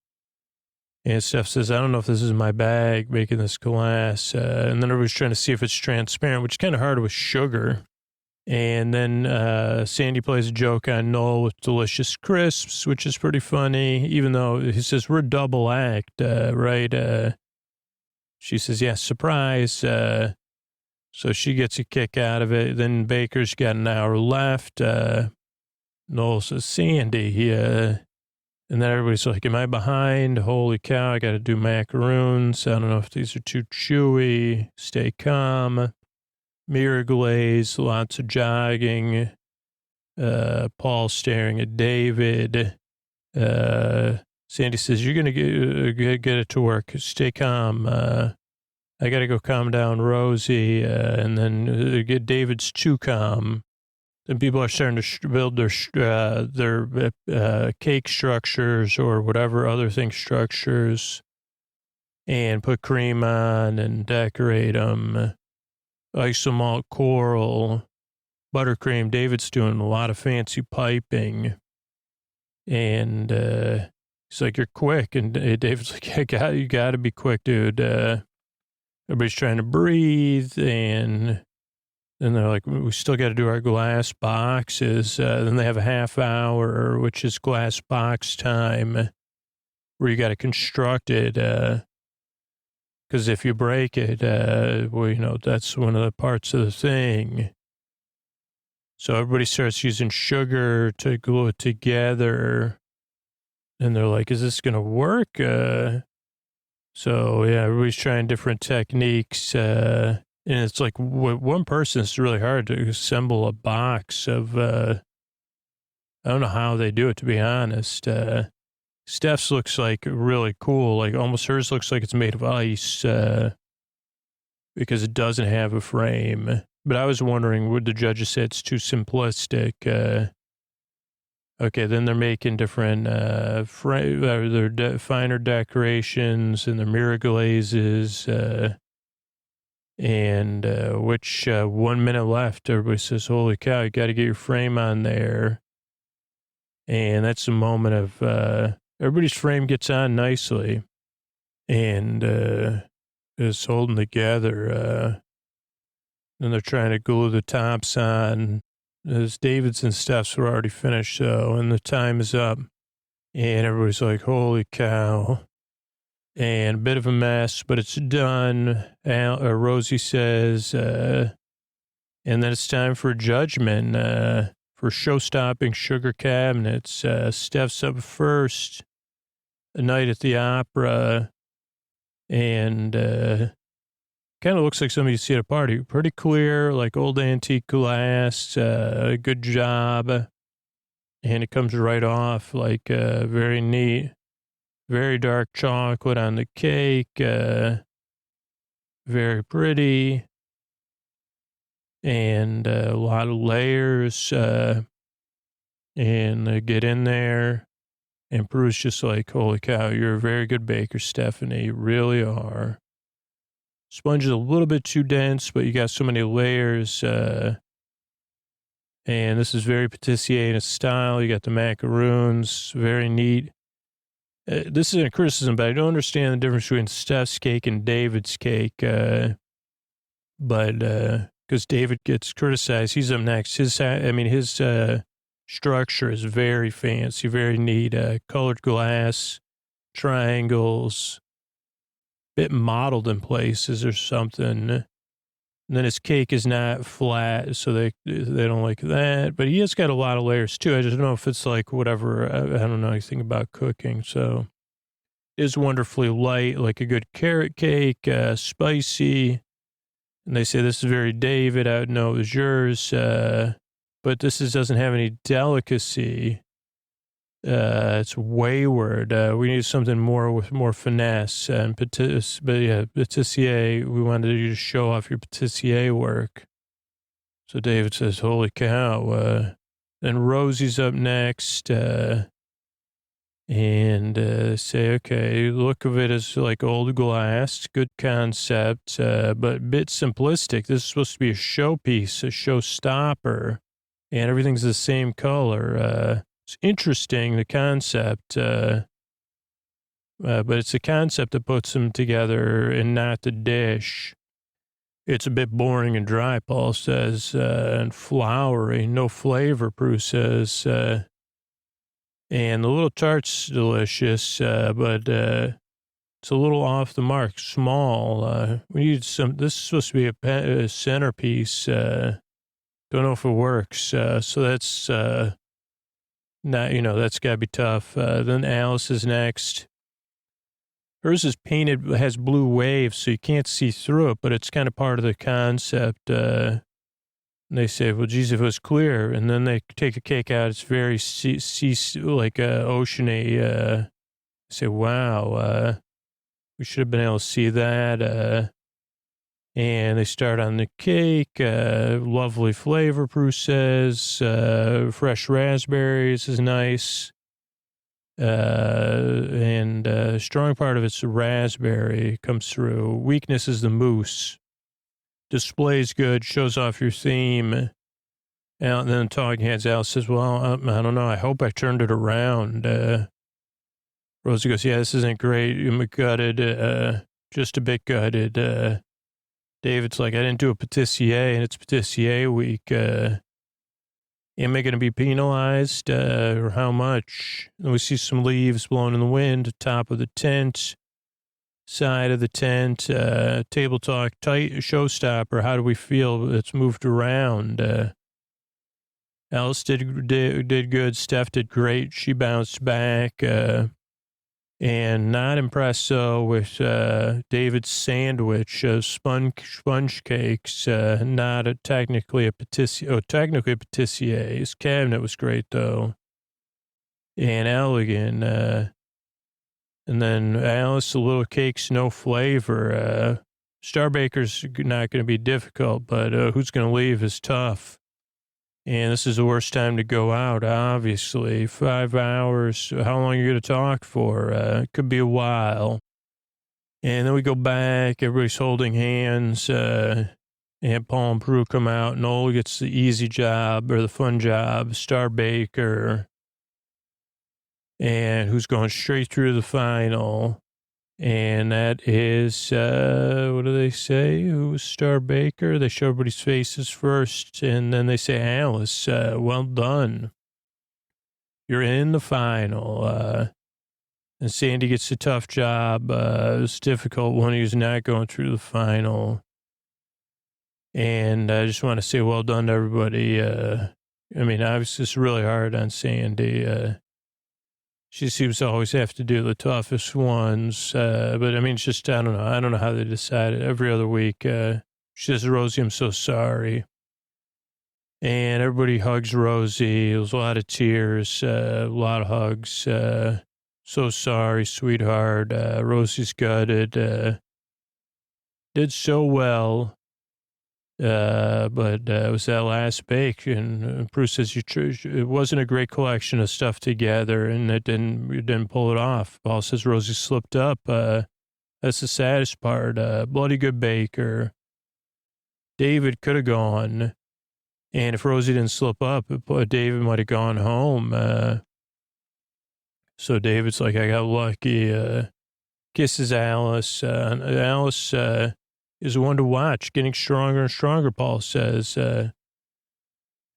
Steph says, I don't know if this is my bag making this glass. And then everybody's trying to see if it's transparent, which is kind of hard with sugar. And then Sandy plays a joke on Noel with delicious crisps, which is pretty funny, even though he says, we're double act, right? She says, yes, surprise. So she gets a kick out of it. Then Baker's got an hour left. Noel says, Sandy, and then everybody's like, am I behind? Holy cow, I got to do macaroons. I don't know if these are too chewy. Stay calm. Mirror glaze, lots of jogging. Paul staring at David. Sandy says, you're going to get it to work. Stay calm. I got to go calm down Rosie, and then get David's too calm. Then people are starting to build their cake structures or whatever other thing structures and put cream on and decorate them. Isomalt coral, buttercream. David's doing a lot of fancy piping. And he's like, you're quick. And David's like, you got to be quick, dude. Everybody's trying to breathe. And then they're like, we still got to do our glass boxes. Then they have a half hour, which is glass box time, where you got to construct it. Because if you break it, well, that's one of the parts of the thing. So everybody starts using sugar to glue it together. And they're like, is this going to work? So, yeah, everybody's trying different techniques. And it's like one person, it's really hard to assemble a box of, I don't know how they do it, to be honest. Steph's looks like really cool. Like almost hers looks like it's made of ice because it doesn't have a frame. But I was wondering, would the judges say it's too simplistic? Okay, then they're making different finer decorations and their mirror glazes. And which 1 minute left, everybody says, holy cow, you got to get your frame on there. And that's a moment of everybody's frame gets on nicely and is holding together. And they're trying to glue the tops on. As David's and Steph's were already finished, so, and the time is up. And everybody's like, holy cow. And a bit of a mess, but it's done. Rosie says, and then it's time for judgment for show-stopping sugar cabinets. Steph's up first, A Night at the Opera, and kind of looks like somebody you see at a party. Pretty clear, like old antique glass. Good job. And it comes right off, like very neat. Very dark chocolate on the cake. Very pretty. And a lot of layers. And they get in there. And Prue's just like, holy cow, you're a very good baker, Stephanie. You really are. Sponge is a little bit too dense, but you got so many layers. And this is very Patisserie in its style. You got the macaroons, very neat. This isn't a criticism, but I don't understand the difference between Steph's cake and David's cake. But because David gets criticized, he's up next. His structure is very fancy, very neat. Colored glass, triangles. Bit mottled in places or something. And then his cake is not flat, so they don't like that. But he has got a lot of layers too. I just don't know if it's like whatever. I don't know anything about cooking, so it is wonderfully light, like a good carrot cake, spicy. And they say this is very David. I would know it was yours, but doesn't have any delicacy. It's wayward. We need something more with more finesse. And Patisserie, we wanted you to show off your Patisserie work. So David says, holy cow. Then Rosie's up next. And say, okay, look of it is like old glass. Good concept, but a bit simplistic. This is supposed to be a showpiece, a showstopper. And everything's the same color. It's interesting, the concept, but it's a concept that puts them together and not the dish. It's a bit boring and dry, Paul says, and flowery, no flavor, Prue says. And the little tart's delicious, but it's a little off the mark, small. We need some, this is supposed to be a centerpiece. Don't know if it works. So that's... Not, that's got to be tough. Then Alice is next. Hers is painted, has blue waves, so you can't see through it, but it's kind of part of the concept. And they say, well, geez, if it was clear. And then they take the cake out. It's very like oceany. Say, wow, we should have been able to see that. And they start on the cake, lovely flavor, Prue says, fresh raspberries is nice. And strong part of it's the raspberry comes through. Weakness is the mousse. Display's good, shows off your theme. And then talking heads, Al says, well, I don't know. I hope I turned it around. Rosie goes, yeah, this isn't great. I'm gutted, just a bit gutted. David's like, I didn't do a Patisserie, and it's Patisserie week. Am I going to be penalized, or how much? And we see some leaves blowing in the wind, top of the tent, side of the tent, table talk, tight showstopper. How do we feel? It's moved around. Alice did good. Steph did great. She bounced back. And not impressed with David's sandwich of sponge cakes. Not technically a patisserie. Oh, technically a patisserie. His cabinet was great though, and elegant. And then Alice, the little cakes, no flavor. Star Baker's not going to be difficult, but who's going to leave is tough. And this is the worst time to go out, obviously. 5 hours. How long are you going to talk for? It could be a while. And then we go back. Everybody's holding hands. And Paul and Prue come out. Noel gets the easy job or the fun job. Star Baker. And who's going straight through the final. And that is, what do they say? Who's Star Baker? They show everybody's faces first, and then they say, Alice, well done. You're in the final. And Sandy gets a tough job. It's difficult when he's not going through the final. And I just want to say well done to everybody. I mean, obviously it's really hard on Sandy. She seems to always have to do the toughest ones. But I mean, it's just, I don't know. I don't know how they decided. Every other week, she says, Rosie, I'm so sorry. And everybody hugs Rosie. There was a lot of tears, a lot of hugs. So sorry, sweetheart. Rosie's gutted. Did so well. But it was that last bake, and Bruce says it wasn't a great collection of stuff together, and you didn't pull it off. Paul says Rosie slipped up. That's the saddest part. Bloody good baker. David could have gone, and if Rosie didn't slip up, David might have gone home. So David's like, I got lucky. Kisses Alice. Alice is one to watch, getting stronger and stronger, Paul says.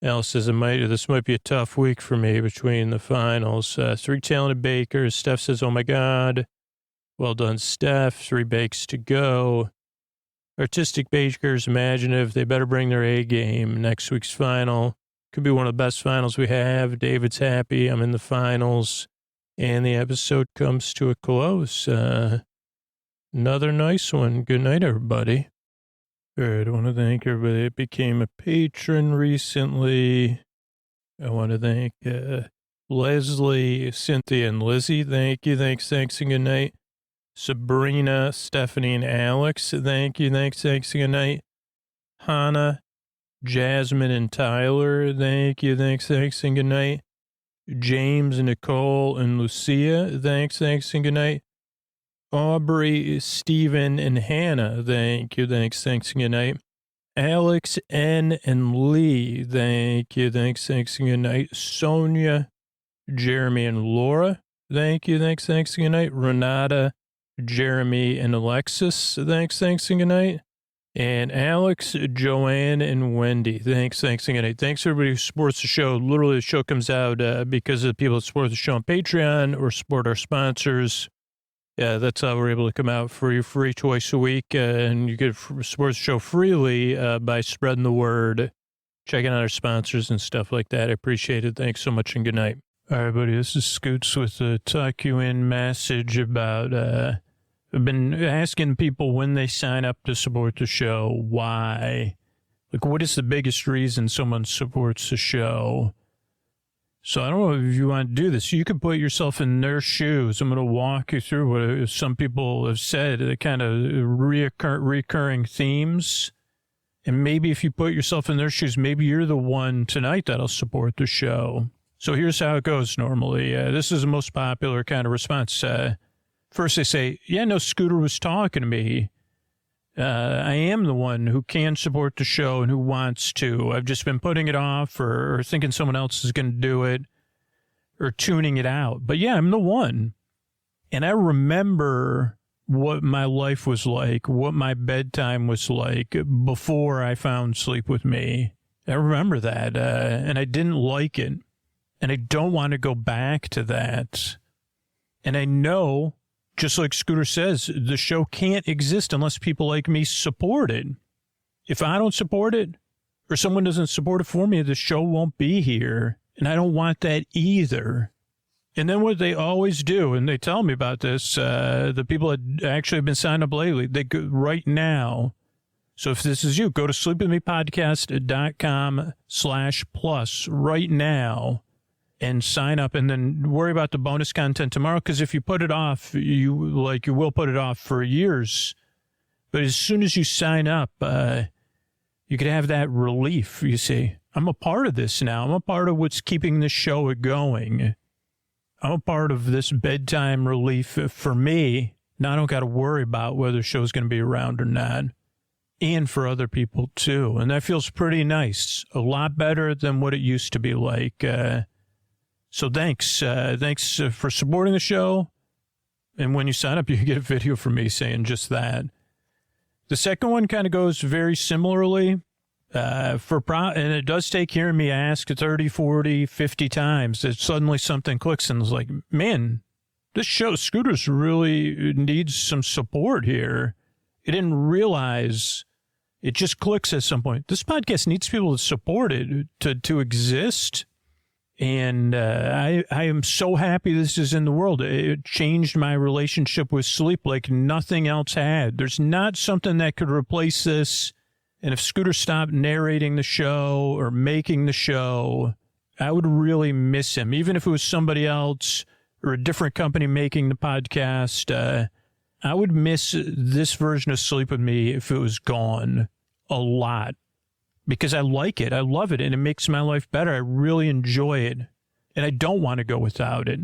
Alice says, this might be a tough week for me between the finals. 3 talented bakers. Steph says, oh, my God. Well done, Steph. 3 bakes to go. Artistic bakers, imaginative. They better bring their A game. Next week's final could be one of the best finals we have. David's happy. I'm in the finals. And the episode comes to a close. Another nice one. Good night, everybody. All right, I want to thank everybody that became a patron recently. I want to thank Leslie, Cynthia, and Lizzie. Thank you. Thanks, and good night. Sabrina, Stephanie, and Alex. Thank you. Thanks, and good night. Hannah, Jasmine, and Tyler. Thank you. Thanks, and good night. James, Nicole, and Lucia. Thanks, and good night. Aubrey, Stephen, and Hannah. Thank you. Thanks, and good night. Alex, N, and Lee. Thank you. Thanks, and good night. Sonia, Jeremy, and Laura. Thank you. Thanks, and good night. Renata, Jeremy, and Alexis. Thanks, and good night. And Alex, Joanne, and Wendy. Thanks, and good night. Thanks, everybody who supports the show. Literally, the show comes out because of the people that support the show on Patreon or support our sponsors. Yeah, that's how we're able to come out free twice a week. And you get support the show freely by spreading the word, checking out our sponsors and stuff like that. I appreciate it. Thanks so much and good night. All right, buddy, this is Scoots with a tuck you in message about, I've been asking people when they sign up to support the show, why? Like, what is the biggest reason someone supports the show? So I don't know if you want to do this. You could put yourself in their shoes. I'm going to walk you through what some people have said, the kind of recurring themes. And maybe if you put yourself in their shoes, maybe you're the one tonight that'll support the show. So here's how it goes normally. This is the most popular kind of response. First they say, yeah, no, Scooter was talking to me. I am the one who can support the show and who wants to. I've just been putting it off or thinking someone else is going to do it or tuning it out. But yeah, I'm the one. And I remember what my life was like, what my bedtime was like before I found Sleep With Me. I remember that, and I didn't like it. And I don't want to go back to that. And I know, just like Scooter says, the show can't exist unless people like me support it. If I don't support it, or someone doesn't support it for me, the show won't be here. And I don't want that either. And then what they always do, and they tell me about this, the people that actually have been signed up lately, they go right now. So if this is you, go to sleepwithmepodcast.com/plus right now and sign up, and then worry about the bonus content tomorrow. Because if you put it off, you will put it off for years. But as soon as you sign up, you could have that relief. You see, I'm a part of this now. I'm a part of what's keeping this show going. I'm a part of this bedtime relief for me. Now I don't got to worry about whether the show's going to be around or not. And for other people too. And that feels pretty nice. A lot better than what it used to be like. So thanks. Thanks for supporting the show. And when you sign up, you get a video from me saying just that. The second one kind of goes very similarly. And it does take hearing me ask 30, 40, 50 times that suddenly something clicks and it's like, man, this show, Scooters really needs some support here. I didn't realize it just clicks at some point. This podcast needs people to support it to exist. And I am so happy this is in the world. It changed my relationship with sleep like nothing else had. There's not something that could replace this. And if Scooter stopped narrating the show or making the show, I would really miss him. Even if it was somebody else or a different company making the podcast, I would miss this version of Sleep With Me if it was gone a lot. Because I like it. I love it. And it makes my life better. I really enjoy it. And I don't want to go without it.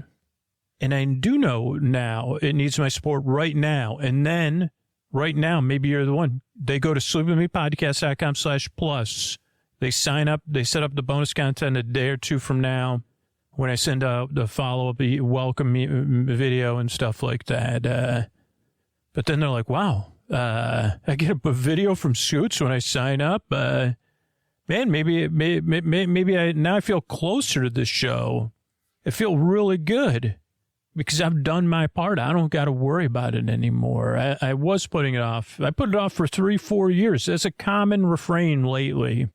And I do know now it needs my support right now. And then right now, maybe you're the one. They go to sleepwithmepodcast.com/plus. They sign up. They set up the bonus content a day or two from now when I send out the follow-up welcome video and stuff like that. But then they're like, wow, I get a video from Scoots when I sign up. Man, maybe now I feel closer to this show. I feel really good. Because I've done my part. I don't got to worry about it anymore. I was putting it off. I put it off for 3-4 years. That's a common refrain lately.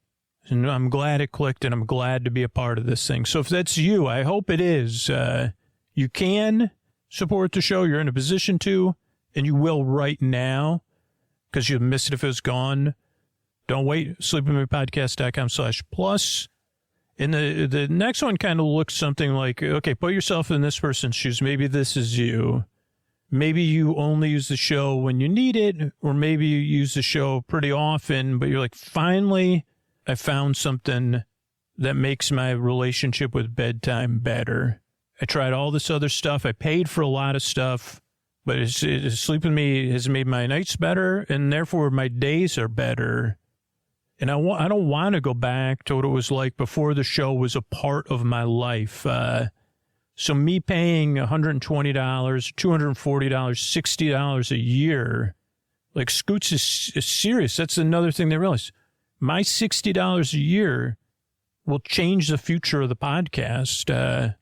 And I'm glad it clicked, and I'm glad to be a part of this thing. So if that's you, I hope it is. You can support the show. You're in a position to, and you will right now, because you'll miss it if it was gone. Don't wait. sleepwithmepodcast.com/plus. And the next one kind of looks something like, okay, put yourself in this person's shoes. Maybe this is you. Maybe you only use the show when you need it, or maybe you use the show pretty often, but you're like, finally, I found something that makes my relationship with bedtime better. I tried all this other stuff. I paid for a lot of stuff, but Sleep With Me has made my nights better, and therefore my days are better. And I don't want to go back to what it was like before the show was a part of my life. So me paying $120, $240, $60 a year, like Scoots is serious. That's another thing they realize. My $60 a year will change the future of the podcast.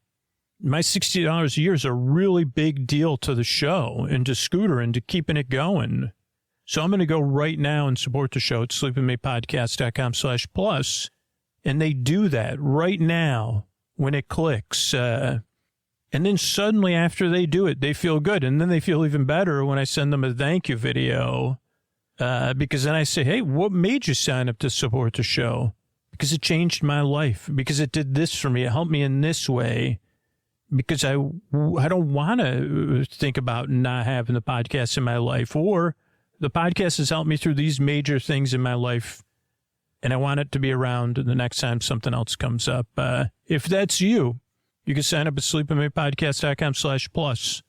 My $60 a year is a really big deal to the show and to Scooter and to keeping it going. So I'm going to go right now and support the show at sleepwithmepodcast.com/plus. And they do that right now when it clicks. And then suddenly after they do it, they feel good. And then they feel even better when I send them a thank you video. Because then I say, hey, what made you sign up to support the show? Because it changed my life. Because it did this for me. It helped me in this way. Because I don't want to think about not having the podcast in my life, or the podcast has helped me through these major things in my life, and I want it to be around the next time something else comes up. If that's you, you can sign up at sleepwithmepodcast.com/plus.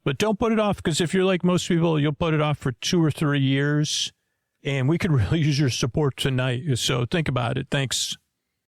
But don't put it off, because if you're like most people, you'll put it off for 2 or 3 years, And we could really use your support tonight. So think about it. Thanks.